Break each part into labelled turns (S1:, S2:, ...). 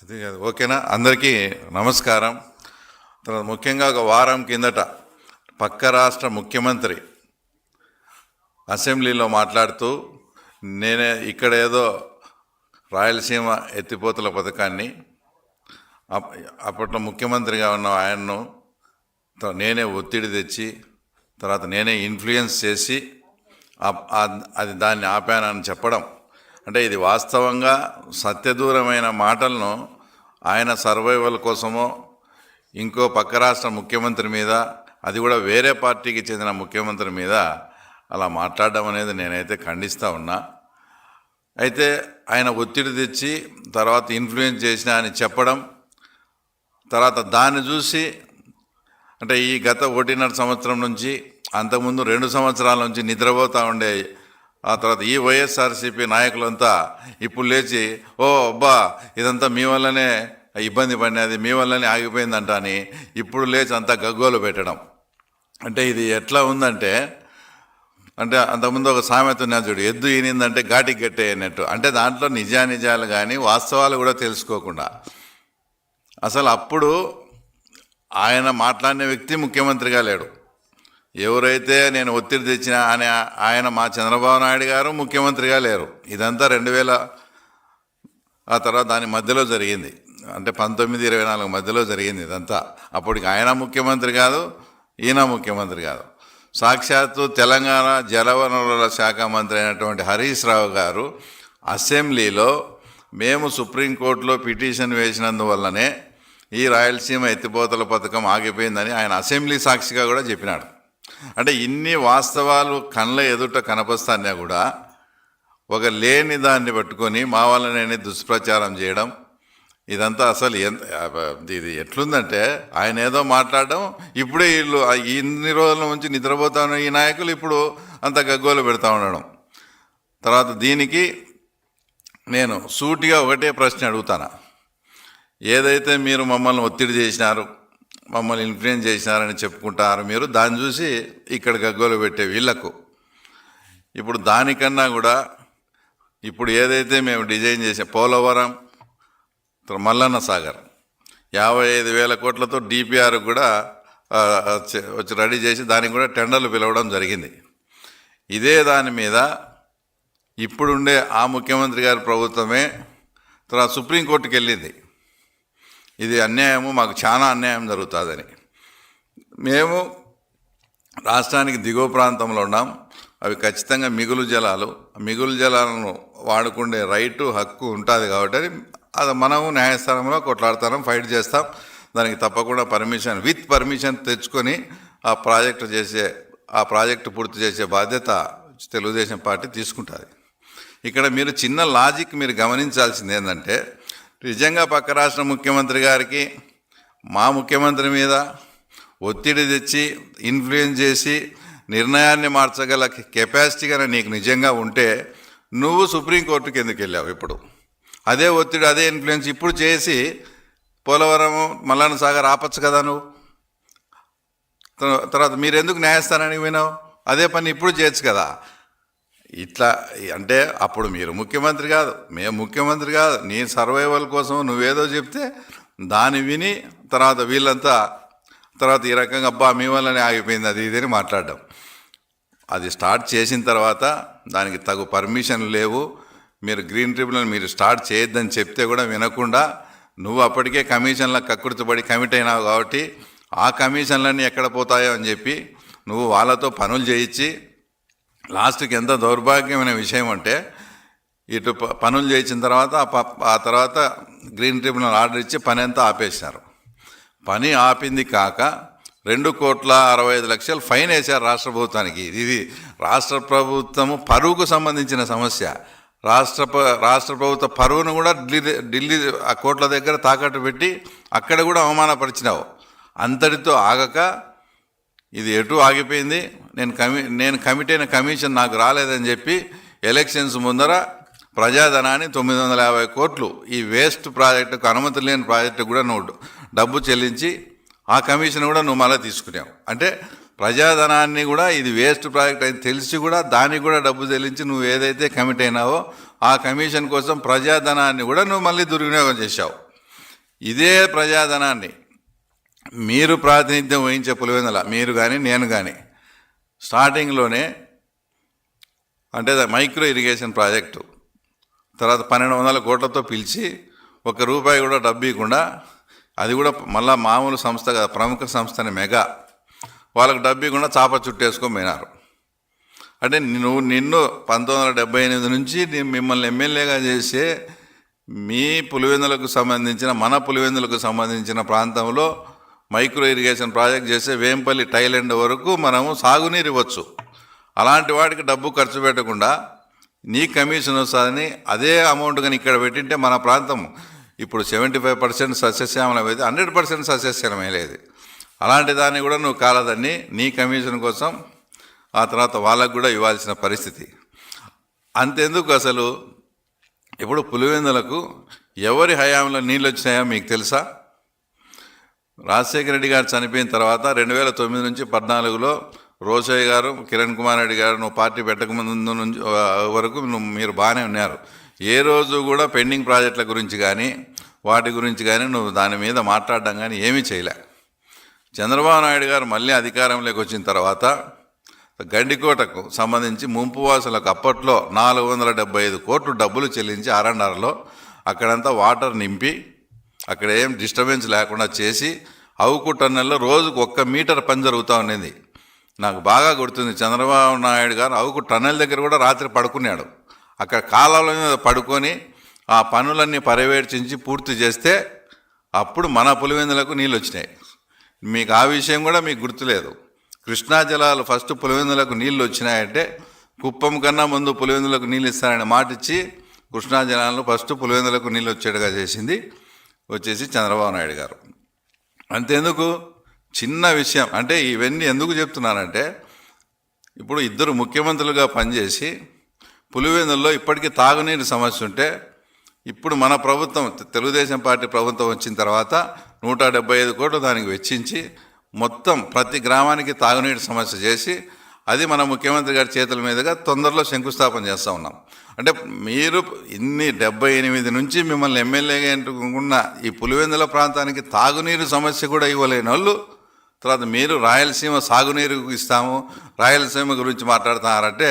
S1: అది కాదు, ఓకేనా? అందరికీ నమస్కారం. తర్వాత ముఖ్యంగా ఒక వారం కిందట పక్క రాష్ట్ర ముఖ్యమంత్రి అసెంబ్లీలో మాట్లాడుతూ నేనే ఇక్కడ ఏదో రాయలసీమ ఎత్తిపోతల పథకాన్ని అప్పట్లో ముఖ్యమంత్రిగా ఉన్న ఆయన్ను నేనే ఒత్తిడి తెచ్చి తర్వాత నేనే ఇన్ఫ్లుయెన్స్ చేసి అది దాన్ని ఆపానని చెప్పడం అంటే ఇది వాస్తవంగా సత్యదూరమైన మాటలను ఆయన సర్వైవల్ కోసమో ఇంకో పక్క రాష్ట్ర ముఖ్యమంత్రి మీద, అది కూడా వేరే పార్టీకి చెందిన ముఖ్యమంత్రి మీద అలా మాట్లాడడం అనేది నేనైతే ఖండిస్తూ ఉన్నా. అయితే ఆయన ఒత్తిడి తెచ్చి తర్వాత ఇన్ఫ్లుయెన్స్ చేసిన అని చెప్పడం, తర్వాత దాన్ని చూసి అంటే ఈ గత 1.5 సంవత్సరం నుంచి అంతకుముందు 2 సంవత్సరాల నుంచి నిద్రపోతూ ఉండే ఆ తర్వాత ఈ వైఎస్ఆర్సీపీ నాయకులంతా ఇప్పుడు లేచి ఓ అబ్బా ఇదంతా మీ వల్లనే ఇబ్బంది పడినది, మీ వల్లనే ఆగిపోయిందంట అని ఇప్పుడు లేచి అంతా గగ్గోలు పెట్టడం. అంటే ఇది ఎట్లా ఉందంటే అంటే అంతకుముందు ఒక సామెత ఉన్నది చూడు, ఎద్దు ఈనిందంటే ఘాటికి గట్టే అన్నట్టు. అంటే దాంట్లో నిజానిజాలు కానీ వాస్తవాలు కూడా తెలుసుకోకుండా అసలు అప్పుడు ఆయన మాట్లాడిన వ్యక్తి ముఖ్యమంత్రిగా లేడు. ఎవరైతే నేను ఒత్తిడి తెచ్చినా అని ఆయన మా చంద్రబాబు నాయుడు గారు ముఖ్యమంత్రిగా లేరు. ఇదంతా 2000 ఆ తర్వాత దాని మధ్యలో జరిగింది, అంటే 1924 మధ్యలో జరిగింది ఇదంతా. అప్పటికి ఆయన ముఖ్యమంత్రి కాదు, ఈయన ముఖ్యమంత్రి కాదు. సాక్షాత్తు తెలంగాణ జలవనరుల శాఖ మంత్రి అయినటువంటి హరీష్ రావు గారు అసెంబ్లీలో మేము సుప్రీంకోర్టులో పిటిషన్ వేసినందువల్లనే ఈ రాయలసీమ ఎత్తిపోతల పథకం ఆగిపోయిందని ఆయన అసెంబ్లీ సాక్షిగా కూడా చెప్పినాడు. అంటే ఇన్ని వాస్తవాలు కళ్ళ ఎదుట కనపస్తానే కూడా ఒక లేని దాన్ని పట్టుకొని మా వల్లనే దుష్ప్రచారం చేయడం, ఇదంతా అసలు ఇది ఎట్లుందంటే ఆయన ఏదో మాట్లాడడం, ఇప్పుడే వీళ్ళు ఇన్ని రోజుల నుంచి నిద్రపోతా ఉన్న ఈ నాయకులు ఇప్పుడు అంత గగ్గోలు పెడతా ఉండడం. తర్వాత దీనికి నేను సూటిగా ఒకటే ప్రశ్న అడుగుతాను. ఏదైతే మీరు మమ్మల్ని ఒత్తిడి చేసినారు, మమ్మల్ని ఇన్ఫ్లుయెన్స్ చేసినారని చెప్పుకుంటారు మీరు, దాన్ని చూసి ఇక్కడ గగ్గోలు పెట్టే వీళ్లకు ఇప్పుడు దానికన్నా కూడా ఇప్పుడు ఏదైతే మేము డిజైన్ చేసే పోలవరం మల్లన్న సాగర్ 55,000 కోట్లతో డిపిఆర్ కూడా వచ్చి రెడీ చేసి దానికి కూడా టెండర్లు పిలవడం జరిగింది. ఇదే దాని మీద ఇప్పుడుండే ఆ ముఖ్యమంత్రి గారి ప్రభుత్వమే తర్వాత సుప్రీంకోర్టుకి వెళ్ళింది. ఇది అన్యాయము, మాకు చాలా అన్యాయం జరుగుతుందని. మేము రాష్ట్రానికి దిగువ ప్రాంతంలో ఉన్నాం, అవి ఖచ్చితంగా మిగులు జలాలను వాడుకునే రైటు హక్కు ఉంటుంది కాబట్టి అది మనము న్యాయస్థానంలో కొట్లాడతాం, ఫైట్ చేస్తాం. దానికి తప్పకుండా విత్ పర్మిషన్ తెచ్చుకొని ఆ ప్రాజెక్టు పూర్తి చేసే బాధ్యత తెలుగుదేశం పార్టీ తీసుకుంటుంది. ఇక్కడ మీరు చిన్న లాజిక్ మీరు గమనించాల్సింది ఏంటంటే, నిజంగా పక్క రాష్ట్ర ముఖ్యమంత్రి గారికి మా ముఖ్యమంత్రి మీద ఒత్తిడి తెచ్చి ఇన్ఫ్లుయెన్స్ చేసి నిర్ణయాన్ని మార్చగల కెపాసిటీ కనుక నీకు నిజంగా ఉంటే నువ్వు సుప్రీంకోర్టుకి ఎందుకు వెళ్ళావు? ఇప్పుడు అదే ఒత్తిడి అదే ఇన్ఫ్లుయెన్స్ ఇప్పుడు చేసి పోలవరం మల్లన్న సాగర్ ఆపచ్చు కదా నువ్వు. తర్వాత మీరు ఎందుకు న్యాయస్థానానికి పోయినావు? అదే పని ఇప్పుడు చేయొచ్చు కదా. ఇట్లా అంటే అప్పుడు మీరు ముఖ్యమంత్రి కాదు, మేము ముఖ్యమంత్రి కాదు, నీ సర్వైవల్ కోసం నువ్వేదో చెప్తే దాన్ని విని తర్వాత వీళ్ళంతా తర్వాత ఈ రకంగా అబ్బా మీ వల్లనే ఆగిపోయింది అది ఇదని మాట్లాడడం. అది స్టార్ట్ చేసిన తర్వాత దానికి తగు పర్మిషన్ లేవు. మీరు గ్రీన్ ట్రిబ్యునల్ మీరు స్టార్ట్ చేయొద్దని చెప్తే కూడా వినకుండా నువ్వు అప్పటికే కమిషన్ల కక్కుర్తిపడి కమిట్ అయినావు కాబట్టి ఆ కమిషన్లన్నీ ఎక్కడ పోతాయో అని చెప్పి నువ్వు వాళ్ళతో పనులు చేయించి లాస్ట్కి ఎంత దౌర్భాగ్యమైన విషయం అంటే ఇటు పనులు చేయించిన తర్వాత ఆ తర్వాత గ్రీన్ ట్రిబ్యునల్ ఆర్డర్ ఇచ్చి పని అంతా ఆపేసినారు. పని ఆపింది కాక 2,65,00,000 ఫైన్ వేశారు రాష్ట్ర ప్రభుత్వానికి. ఇది రాష్ట్ర ప్రభుత్వము పరువుకు సంబంధించిన సమస్య. రాష్ట్ర ప్రభుత్వ పరువును కూడా ఢిల్లీ ఆ కోర్టుల దగ్గర తాకట్టు పెట్టి అక్కడ కూడా అవమానపరిచినావు. అంతటితో ఆగక ఇది ఎటు ఆగిపోయింది, నేను కమిట్ అయిన కమిషన్ నాకు రాలేదని చెప్పి ఎలక్షన్స్ ముందర ప్రజాధనాన్ని 950 కోట్లు ఈ వేస్ట్ ప్రాజెక్టుకు అనుమతి లేని ప్రాజెక్టు కూడా నువ్వు డబ్బు చెల్లించి ఆ కమిషన్ కూడా నువ్వు మళ్ళీ తీసుకున్నావు. అంటే ప్రజాధనాన్ని కూడా ఇది వేస్ట్ ప్రాజెక్ట్ అని తెలిసి కూడా దానికి కూడా డబ్బు చెల్లించి నువ్వు ఏదైతే కమిట్ అయినావో ఆ కమిషన్ కోసం ప్రజాధనాన్ని కూడా నువ్వు మళ్ళీ దుర్వినియోగం చేశావు. ఇదే ప్రజాధనాన్ని మీరు ప్రాతినిధ్యం వహించే పులివెందుల మీరు కానీ నేను కానీ స్టార్టింగ్లోనే అంటే మైక్రో ఇరిగేషన్ ప్రాజెక్టు తర్వాత 1200 కోట్లతో పిలిచి ₹1 కూడా డబ్బు ఇవ్వకుండా, అది కూడా మళ్ళా మామూలు సంస్థ కాదు, ప్రముఖ సంస్థని మెగా, వాళ్ళకు డబ్బు ఇవ్వకుండా చాప చుట్టేసుకొని పోయినారు. అంటే నిన్ను 1978 నుంచి మిమ్మల్ని ఎమ్మెల్యేగా చేసే మీ పులివెందులకు సంబంధించిన మన పులివెందులకు సంబంధించిన ప్రాంతంలో మైక్రో ఇరిగేషన్ ప్రాజెక్ట్ చేసే వేంపల్లి టైలెండ్ వరకు మనము సాగునీరు ఇవ్వచ్చు. అలాంటి వాటికి డబ్బు ఖర్చు పెట్టకుండా నీ కమిషన్ వస్తుందని అదే అమౌంట్ కానీ ఇక్కడ పెట్టింటే మన ప్రాంతం ఇప్పుడు 75% సస్యశ్యామలం అయితే 100% సస్యశ్యామలం లేదు. అలాంటి దాన్ని కూడా నువ్వు కాలదని నీ కమిషన్ కోసం ఆ తర్వాత వాళ్ళకు కూడా ఇవ్వాల్సిన పరిస్థితి. అంతెందుకు, అసలు ఇప్పుడు పులివెందులకు ఎవరి హయాంలో నీళ్ళు వచ్చినాయో మీకు తెలుసా? రాజశేఖర రెడ్డి గారు చనిపోయిన తర్వాత 2009 నుంచి 14లో రోషయ్య గారు, కిరణ్ కుమార్ రెడ్డి గారు నువ్వు పార్టీ పెట్టకముందు నుంచి వరకు మీరు బాగానే ఉన్నారు. ఏ రోజు కూడా పెండింగ్ ప్రాజెక్టుల గురించి కానీ వాటి గురించి కానీ నువ్వు దాని మీద మాట్లాడడం కానీ ఏమీ చేయలే. చంద్రబాబు నాయుడు గారు మళ్ళీ అధికారంలోకి వచ్చిన తర్వాత గండికోటకు సంబంధించి ముంపు వాసులకు అప్పట్లో 475 కోట్లు డబ్బులు చెల్లించి R&Rలో అక్కడంతా వాటర్ నింపి అక్కడ ఏం డిస్టర్బెన్స్ లేకుండా చేసి అవుకు టన్నెల్లో రోజుకు 1 మీటర్ పని జరుగుతూ ఉండేది. నాకు బాగా గుర్తుంది, చంద్రబాబు నాయుడు గారు అవుకు టన్నెల్ దగ్గర కూడా రాత్రి పడుకున్నాడు. అక్కడ కాలాల మీద పడుకొని ఆ పనులన్నీ పర్యవేక్షించి పూర్తి చేస్తే అప్పుడు మన పులివెందులకు నీళ్ళు వచ్చినాయి. మీకు ఆ విషయం కూడా మీకు గుర్తులేదు. కృష్ణా జలాలు ఫస్ట్ పులివెందులకు నీళ్ళు వచ్చినాయంటే కుప్పం కన్నా ముందు పులివెందులకు నీళ్ళు ఇస్తారని మాట ఇచ్చి కృష్ణా జలాలను ఫస్ట్ పులివెందులకు నీళ్ళు వచ్చేట్టుగా చేసింది వచ్చేసి చంద్రబాబు నాయుడు గారు. అంతెందుకు, చిన్న విషయం అంటే ఇవన్నీ ఎందుకు చెప్తున్నానంటే, ఇప్పుడు 2 ముఖ్యమంత్రులుగా పనిచేసి పులివెందుల్లో ఇప్పటికీ తాగునీరు సమస్య ఉంటే ఇప్పుడు మన ప్రభుత్వం తెలుగుదేశం పార్టీ ప్రభుత్వం వచ్చిన తర్వాత 175 కోట్లు దానికి వెచ్చించి మొత్తం ప్రతి గ్రామానికి తాగునీటి సమస్య చేసి అది మన ముఖ్యమంత్రి గారి చేతుల మీదుగా తొందరలో శంకుస్థాపన చేస్తూ ఉన్నాం. అంటే మీరు 78 నుంచి మిమ్మల్ని ఎమ్మెల్యేగా ఎన్నుకున్న ఈ పులివెందుల ప్రాంతానికి తాగునీరు సమస్య కూడా ఇవ్వలేని వాళ్ళు, తర్వాత మీరు రాయలసీమ సాగునీరు ఇస్తాము, రాయలసీమ గురించి మాట్లాడుతున్నారంటే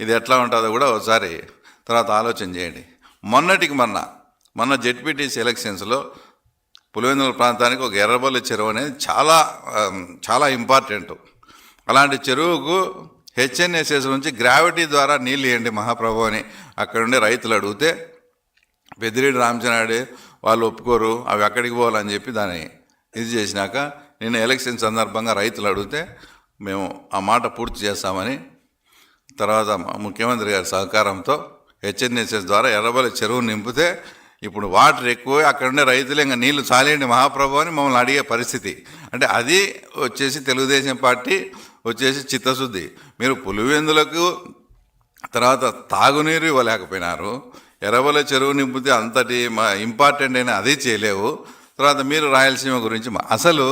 S1: ఇది ఎట్లా ఉంటుందో కూడా ఒకసారి తర్వాత ఆలోచన చేయండి. మొన్న జెడ్పీటీసీ ఎలక్షన్స్లో పులివెందుల ప్రాంతానికి ఒక ఎర్రబల్లి చెరువు అనేది చాలా ఇంపార్టెంట్. అలాంటి చెరువుకు HNSS నుంచి గ్రావిటీ ద్వారా నీళ్ళు ఇవ్వండి మహాప్రభు అని అక్కడ ఉండే రైతులు అడిగితే పెద్దిరెడ్డి రామచంద్రారెడ్డి వాళ్ళు ఒప్పుకోరు, అవి ఎక్కడికి పోవాలని చెప్పి దాన్ని ఇది చేసినాక నిన్న ఎలక్షన్ సందర్భంగా రైతులు అడిగితే మేము ఆ మాట పూర్తి చేస్తామని తర్వాత ముఖ్యమంత్రి గారి సహకారంతో HNSS ద్వారా ఎర్రబల్లి చెరువు నింపితే ఇప్పుడు వాటర్ ఎక్కువ, అక్కడ ఉండే రైతులు ఇంకా నీళ్లు చాలేండి మహాప్రభు అని మమ్మల్ని అడిగే పరిస్థితి. అంటే అది వచ్చేసి తెలుగుదేశం పార్టీ వచ్చేసి చిత్తశుద్ధి. మీరు పులివెందులకు తర్వాత తాగునీరు ఇవ్వలేకపోయినారు, ఎర్రబల్లి చెరువు నింపితే అంతటి ఇంపార్టెంట్ అయినా అది చేయలేవు. తర్వాత మీరు రాయలసీమ గురించి అసలు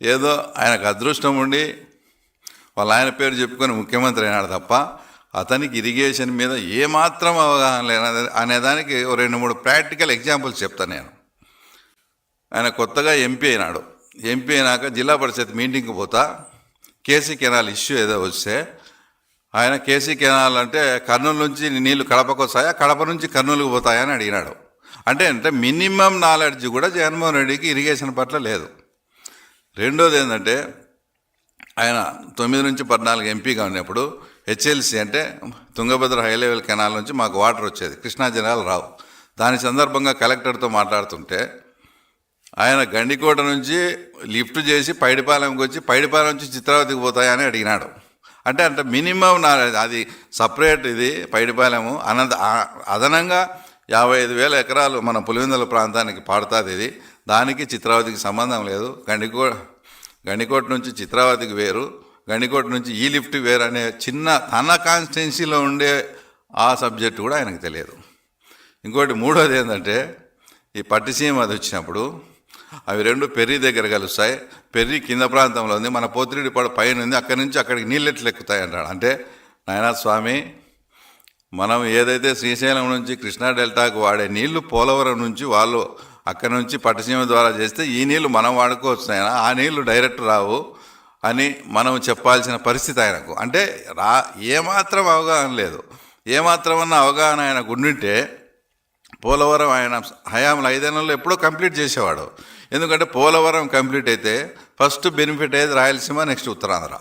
S1: ఏదో ఆయనకు అదృష్టం ఉండి వాళ్ళ ఆయన పేరు చెప్పుకొని ముఖ్యమంత్రి అయినాడు తప్ప అతనికి ఇరిగేషన్ మీద ఏమాత్రం అవగాహన లేని అనేదానికి 2-3 ప్రాక్టికల్ ఎగ్జాంపుల్స్ చెప్తాను నేను. ఆయన కొత్తగా ఎంపీ అయినాడు. ఎంపీ అయినాక జిల్లా పరిషత్ మీటింగ్కి పోతా కేసీ కెనాల్ ఇష్యూ ఏదో వస్తే ఆయన కేసీ కెనాల్ అంటే కర్నూలు నుంచి నీళ్లు కడపకు వస్తాయా, కడప నుంచి కర్నూలుకు పోతాయా అని అడిగినాడు. అంటే మినిమం నాలెడ్జ్ కూడా జగన్మోహన్ రెడ్డికి ఇరిగేషన్ పట్ల లేదు. రెండోది ఏంటంటే ఆయన 9 నుంచి 14 ఎంపీగా ఉన్నప్పుడు HLC అంటే తుంగభద్ర హై లెవెల్ కెనాల్ నుంచి మాకు వాటర్ వచ్చేది, కృష్ణా జలాలు రావు. దాని సందర్భంగా కలెక్టర్తో మాట్లాడుతుంటే ఆయన గండికోట నుంచి లిఫ్ట్ చేసి పైడిపాలెంకి వచ్చి పైడిపాలెం నుంచి చిత్రావతికి పోతాయని అడిగినాడు. అంటే మినిమం అది సపరేట్, ఇది పైడిపాలెము అదనంగా 55,000 ఎకరాలు మన పులివెందుల ప్రాంతానికి పాడుతుంది. ఇది దానికి చిత్రావతికి సంబంధం లేదు. గండికోట నుంచి చిత్రావతికి వేరు, గండికోట నుంచి ఈ లిఫ్ట్ వేరు అనే చిన్న తన కాన్స్టిట్యున్సీలో ఉండే ఆ సబ్జెక్టు కూడా ఆయనకు తెలియదు. ఇంకోటి మూడోది ఏంటంటే ఈ పట్టిసీమ అది వచ్చినప్పుడు అవి 2 పెర్రీ దగ్గర కలుస్తాయి. పెర్రీ కింద ప్రాంతంలో ఉంది, మన పోతిరెడ్డిపాడు పైన ఉంది, అక్కడి నుంచి అక్కడికి నీళ్ళు ఎట్లు ఎక్కుతాయి అంటాడు. అంటే నాయనా స్వామి, మనం ఏదైతే శ్రీశైలం నుంచి కృష్ణా డెల్టాకు వాడే నీళ్లు పోలవరం నుంచి వాళ్ళు అక్కడ నుంచి పట్టసీమ ద్వారా చేస్తే ఈ నీళ్లు మనం వాడుకోవచ్చు ఆయన, ఆ నీళ్లు డైరెక్ట్ రావు అని మనం చెప్పాల్సిన పరిస్థితి ఆయనకు. అంటే ఏమాత్రం అవగాహన లేదు. ఏమాత్రమన్నా అవగాహన ఆయనకు ఉండింటే పోలవరం ఆయన హయాంలో 5 నెలల్లో ఎప్పుడో కంప్లీట్ చేసేవాడు. ఎందుకంటే పోలవరం కంప్లీట్ అయితే ఫస్ట్ బెనిఫిట్ అయ్యేది రాయలసీమ, నెక్స్ట్ ఉత్తరాంధ్ర.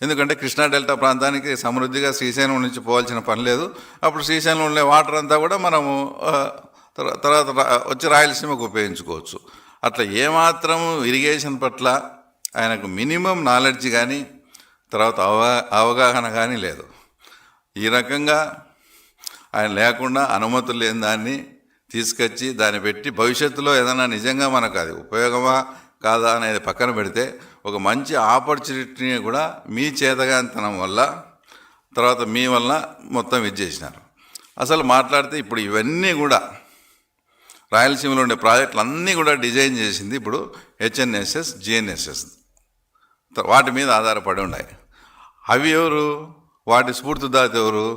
S1: ఎందుకంటే కృష్ణా డెల్టా ప్రాంతానికి సమృద్ధిగా శ్రీశైలం నుంచి పోవాల్సిన పని లేదు. అప్పుడు శ్రీశైలంలో ఉండే వాటర్ అంతా కూడా మనము తర్వాత వచ్చి రాయలసీమకు ఉపయోగించుకోవచ్చు. అట్లా ఏమాత్రం ఇరిగేషన్ పట్ల ఆయనకు మినిమం నాలెడ్జ్ కానీ తర్వాత అవగాహన కానీ లేదు. ఈ రకంగా ఆయన లేకుండా అనుమతులు లేని దాన్ని తీసుకొచ్చి దాన్ని పెట్టి భవిష్యత్తులో ఏదైనా నిజంగా మనకు అది ఉపయోగమా కాదా అనేది పక్కన పెడితే ఒక మంచి ఆపర్చునిటీని కూడా మీ చేతగానితనం వల్ల తర్వాత మీ వల్ల మొత్తం ఇచ్చేసినారు. అసలు మాట్లాడితే ఇప్పుడు ఇవన్నీ కూడా రాయలసీమలో ఉండే ప్రాజెక్టులు అన్నీ కూడా డిజైన్ చేసింది ఇప్పుడు హెచ్ఎన్ఎస్ఎస్, జిఎన్ఎస్ఎస్ వాటి మీద ఆధారపడి ఉన్నాయి. అవి ఎవరు, వాటి స్ఫూర్తిదాత ఎవరు?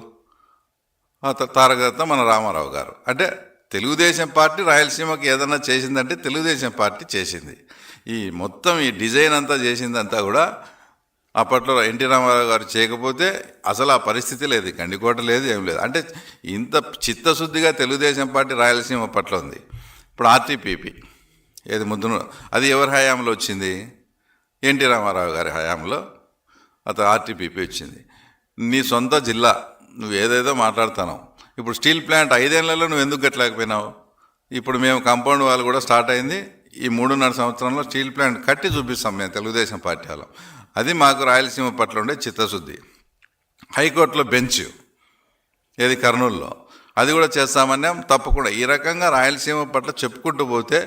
S1: తారకరత్న మన రామారావు గారు. అంటే తెలుగుదేశం పార్టీ రాయలసీమకి ఏదన్నా చేసిందంటే తెలుగుదేశం పార్టీ చేసింది. ఈ మొత్తం ఈ డిజైన్ అంతా చేసిందంతా కూడా అప్పట్లో ఎన్టీ రామారావు గారు చేయకపోతే అసలు ఆ పరిస్థితి లేదు, గండికోట లేదు, ఏం లేదు. అంటే ఇంత చిత్తశుద్ధిగా తెలుగుదేశం పార్టీ రాయలసీమ పట్ల ఉంది. ఇప్పుడు ఆర్టీపీపీ ఏది ముద్దును, అది ఎవరి హయాంలో వచ్చింది? ఎన్టీ రామారావు గారి హయాంలో అతను ఆర్టీపీపీ వచ్చింది. నీ సొంత జిల్లా, నువ్వు ఏదేదో మాట్లాడుతున్నావు. ఇప్పుడు స్టీల్ ప్లాంట్ 5 ఏళ్లలో నువ్వు ఎందుకు కట్టలేకపోయినావు? ఇప్పుడు మేము కాంపౌండ్ వాళ్ళు కూడా స్టార్ట్ అయింది. ఈ 3.5 సంవత్సరంలో స్టీల్ ప్లాంట్ కట్టి చూపిస్తాం మేము తెలుగుదేశం పార్టీ వాళ్ళం. అది మాకు రాయలసీమ పట్ల ఉండే చిత్తశుద్ధి. హైకోర్టులో బెంచ్ ఏది కర్నూలులో, అది కూడా చేస్తామన్నాం. తప్పకుండా ఈ రకంగా రాయలసీమ పట్ల చెప్పుకుంటూ పోతే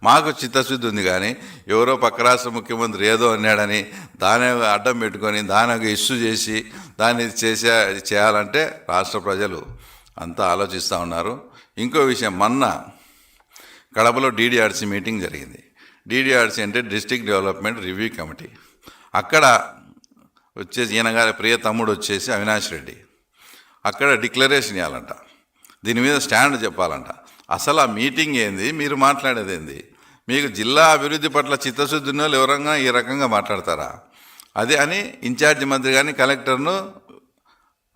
S1: మాకు చిత్తశుద్ధి ఉంది. కానీ ఎవరో పక్క రాష్ట్ర ముఖ్యమంత్రి ఏదో అన్నాడని దాని అడ్డం పెట్టుకొని దాని ఇష్యూ చేసి దాన్ని చేయాలంటే రాష్ట్ర ప్రజలు అంతా ఆలోచిస్తూ ఉన్నారు. ఇంకో విషయం, మొన్న కడపలో డీడీఆర్సీ మీటింగ్ జరిగింది. డీడీఆర్సీ అంటే డిస్ట్రిక్ట్ డెవలప్మెంట్ రివ్యూ కమిటీ. అక్కడ వచ్చేసి ఈయన గారి ప్రియ తమ్ముడు వచ్చేసి అవినాష్ రెడ్డి అక్కడ డిక్లరేషన్ ఇవ్వాలంట, దీని మీద స్టాండ్ చెప్పాలంట. అసలు ఆ మీటింగ్ ఏంది, మీరు మాట్లాడేది ఏంది? మీకు జిల్లా అభివృద్ధి పట్ల చిత్తశుద్ధి ఉన్న వాళ్ళు ఎవరంగా ఈ రకంగా మాట్లాడతారా? అదే అని ఇన్ఛార్జి మంత్రి కానీ కలెక్టర్ను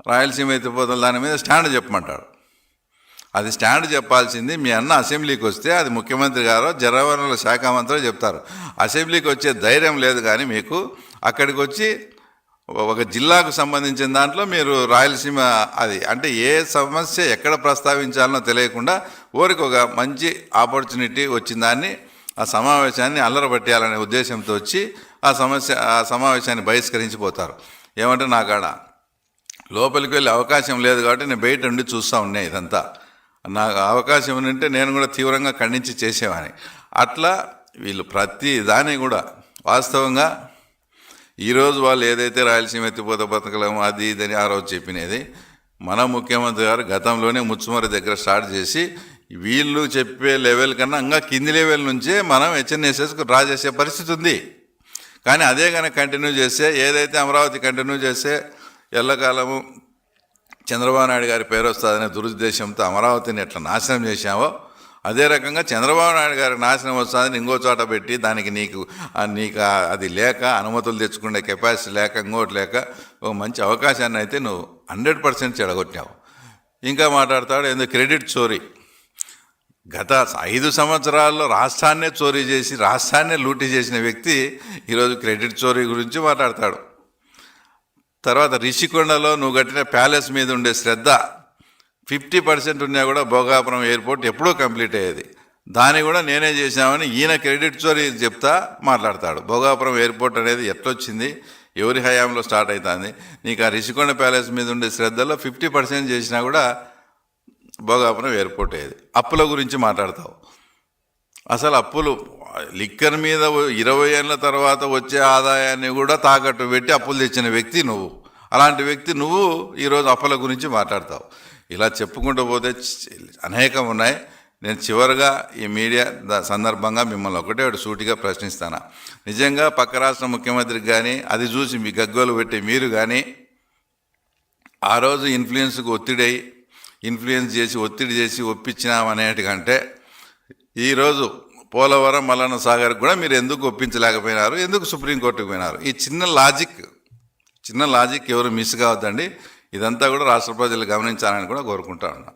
S1: రాయలసీమ ఎత్తిపోతల దాని మీద స్టాండ్ చెప్పమంటాడు. అది స్టాండ్ చెప్పాల్సింది మీ అన్న అసెంబ్లీకి వస్తే అది ముఖ్యమంత్రి గారో జలవనరుల శాఖ మంత్రో చెప్తారు. అసెంబ్లీకి వచ్చే ధైర్యం లేదు కానీ మీకు అక్కడికి వచ్చి ఒక జిల్లాకు సంబంధించిన దాంట్లో మీరు రాయలసీమ అది అంటే ఏ సమస్య ఎక్కడ ప్రస్తావించాలనో తెలియకుండా ఊరికి ఒక మంచి ఆపర్చునిటీ వచ్చిన దాన్ని ఆ సమావేశాన్ని అల్లరబట్టేయాలనే ఉద్దేశంతో వచ్చి ఆ సమావేశాన్ని బహిష్కరించిపోతారు. ఏమంటే నా కాడ లోపలికి వెళ్ళే అవకాశం లేదు కాబట్టి నేను బయట ఉండి చూస్తూ ఉన్నాయి. ఇదంతా నాకు అవకాశం ఉంటే నేను కూడా తీవ్రంగా ఖండించి చేసేవాని. అట్లా వీళ్ళు ప్రతి దాన్ని కూడా వాస్తవంగా ఈరోజు వాళ్ళు ఏదైతే రాయలసీమ ఎత్తిపోత పథకం అది ఇదని ఆ రోజు చెప్పినది మన ముఖ్యమంత్రి గారు గతంలోనే ముచ్చుమరి దగ్గర స్టార్ట్ చేసి వీళ్ళు చెప్పే లెవెల్ కన్నా ఇంకా కింది లెవెల్ నుంచే మనం హెచ్ఎన్ఎస్ఎస్కు డ్రా చేసే పరిస్థితి ఉంది. కానీ అదే కనుక కంటిన్యూ చేస్తే ఏదైతే అమరావతి కంటిన్యూ చేస్తే ఎల్లకాలము చంద్రబాబు నాయుడు గారి పేరు వస్తుందనే దురుద్దేశంతో అమరావతిని ఎట్లా నాశనం చేశామో అదే రకంగా చంద్రబాబు నాయుడు గారికి నాశనం వస్తుందని ఇంకో చోట పెట్టి దానికి నీకు అది లేక అనుమతులు తెచ్చుకునే కెపాసిటీ లేక ఇంకోటి లేక ఒక మంచి అవకాశాన్ని అయితే నువ్వు 100% చెడగొట్టావు. ఇంకా మాట్లాడతాడు ఏందో క్రెడిట్ చోరీ. గత 5 సంవత్సరాల్లో రాష్ట్రాన్నే చోరీ చేసి రాష్ట్రాన్నే లూటీ చేసిన వ్యక్తి ఈరోజు క్రెడిట్ చోరీ గురించి మాట్లాడతాడు. తర్వాత రిషికొండలో నువ్వు కట్టిన ప్యాలెస్ మీద ఉండే శ్రద్ధ 50% ఉన్నా కూడా భోగాపురం ఎయిర్పోర్ట్ ఎప్పుడూ కంప్లీట్ అయ్యేది, దాన్ని కూడా నేనే చేశామని ఈయన క్రెడిట్ చోరీ చెప్తా మాట్లాడతాడు. భోగాపురం ఎయిర్పోర్ట్ అనేది ఎట్లొచ్చింది, ఎవరి హయాంలో స్టార్ట్ అవుతుంది? నీకు ఆ రిషికొండ ప్యాలెస్ మీద ఉండే శ్రద్ధలో 50% చేసినా కూడా భోగాపురం ఎయిర్పోర్ట్ అయ్యేది. అప్పుల గురించి మాట్లాడతావు. అసలు అప్పులు లిక్కర్ మీద 20 ఏళ్ళ తర్వాత వచ్చే ఆదాయాన్ని కూడా తాకట్టు పెట్టి అప్పులు తెచ్చిన వ్యక్తి నువ్వు. అలాంటి వ్యక్తి నువ్వు ఈరోజు అప్పుల గురించి మాట్లాడతావు. ఇలా చెప్పుకుంటూ పోతే అనేకం ఉన్నాయి. నేను చివరిగా ఈ మీడియా సందర్భంగా మిమ్మల్ని ఒకటే సూటిగా ప్రశ్నిస్తాను. నిజంగా పక్క రాష్ట్ర ముఖ్యమంత్రికి కానీ అది చూసి మీ గగ్గోలు పెట్టి మీరు కానీ ఆ రోజు ఇన్ఫ్లుయెన్స్ చేసి ఒత్తిడి చేసి ఒప్పించినామనేటికంటే ఈరోజు పోలవరం మల్లన్న సాగర్ కూడా మీరు ఎందుకు ఒప్పించలేకపోయినారు, ఎందుకు సుప్రీంకోర్టుకు పోయినారు? ఈ చిన్న లాజిక్ ఎవరు మిస్ కావద్దండి. ఇదంతా కూడా రాష్ట్ర ప్రజలు గమనించాలని కూడా కోరుకుంటా ఉన్నా.